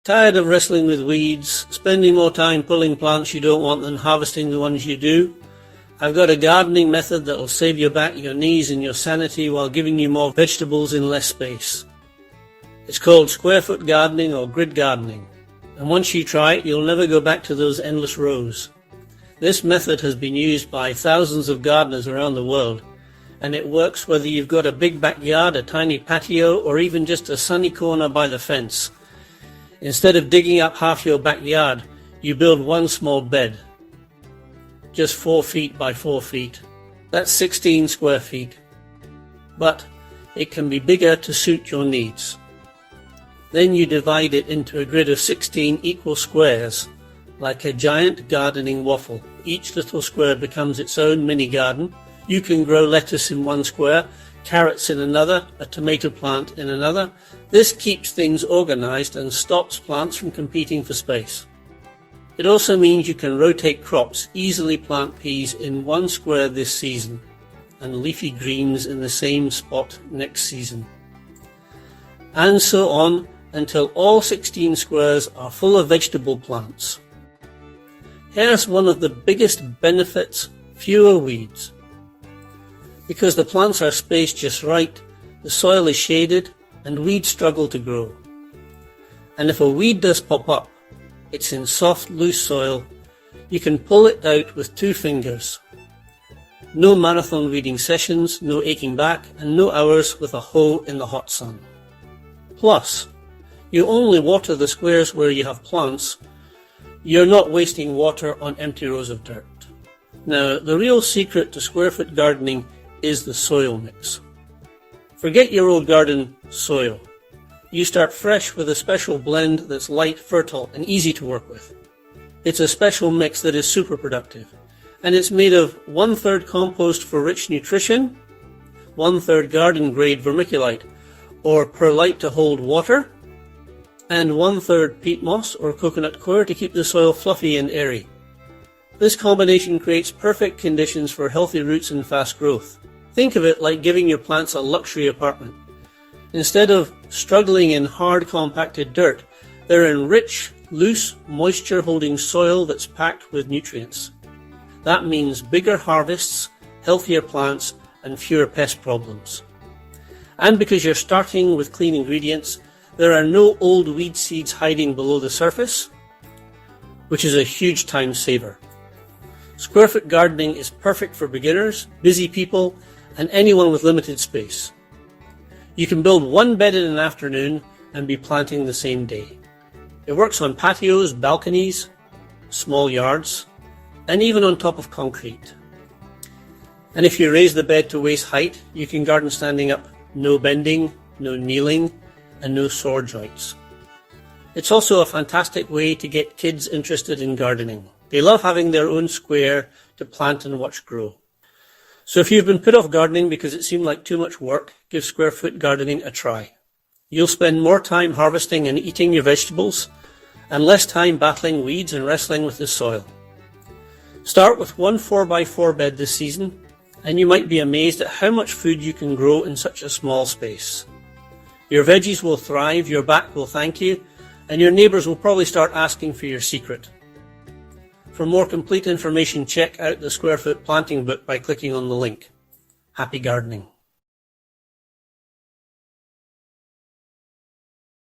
Tired of wrestling with weeds, spending more time pulling plants you don't want than harvesting the ones you do? I've got a gardening method that'll save your back, your knees and your sanity while giving you more vegetables in less space. It's called square foot gardening or grid gardening, and once you try it you'll never go back to those endless rows. This method has been used by thousands of gardeners around the world, and it works whether you've got a big backyard, a tiny patio, or even just a sunny corner by the fence. Instead of digging up half your backyard, you build one small bed, just 4 feet by 4 feet. That's 16 square feet. But it can be bigger to suit your needs. Then you divide it into a grid of 16 equal squares, like a giant gardening waffle. Each little square becomes its own mini garden. You can grow lettuce in one square, carrots in another, a tomato plant in another. This keeps things organized and stops plants from competing for space. It also means you can rotate crops, easily plant peas in one square this season and leafy greens in the same spot next season. And so on until all 16 squares are full of vegetable plants. Here's one of the biggest benefits: fewer weeds. Because the plants are spaced just right, the soil is shaded and weeds struggle to grow. And if a weed does pop up, it's in soft, loose soil. You can pull it out with 2 fingers. No marathon weeding sessions, no aching back, and no hours with a hoe in the hot sun. Plus, you only water the squares where you have plants. You're not wasting water on empty rows of dirt. Now, the real secret to square foot gardening is the soil mix. Forget your old garden soil. You start fresh with a special blend that's light, fertile and easy to work with. It's a special mix that is super productive, and it's made of 1/3 compost for rich nutrition, 1/3 garden grade vermiculite or perlite to hold water, and 1/3 peat moss or coconut coir to keep the soil fluffy and airy. This combination creates perfect conditions for healthy roots and fast growth. Think of it like giving your plants a luxury apartment. Instead of struggling in hard compacted dirt, they're in rich, loose, moisture-holding soil that's packed with nutrients. That means bigger harvests, healthier plants, and fewer pest problems. And because you're starting with clean ingredients, there are no old weed seeds hiding below the surface, which is a huge time saver. Square foot gardening is perfect for beginners, busy people, and anyone with limited space. You can build one bed in an afternoon and be planting the same day. It works on patios, balconies, small yards, and even on top of concrete. And if you raise the bed to waist height, you can garden standing up. No bending, no kneeling, and no sore joints. It's also a fantastic way to get kids interested in gardening. They love having their own square to plant and watch grow. So if you've been put off gardening because it seemed like too much work, give square foot gardening a try. You'll spend more time harvesting and eating your vegetables, and less time battling weeds and wrestling with the soil. Start with one 4x4 bed this season, and you might be amazed at how much food you can grow in such a small space. Your veggies will thrive, your back will thank you, and your neighbours will probably start asking for your secret. For more complete information, check out the Square Foot Planting book by clicking on the link. Happy gardening.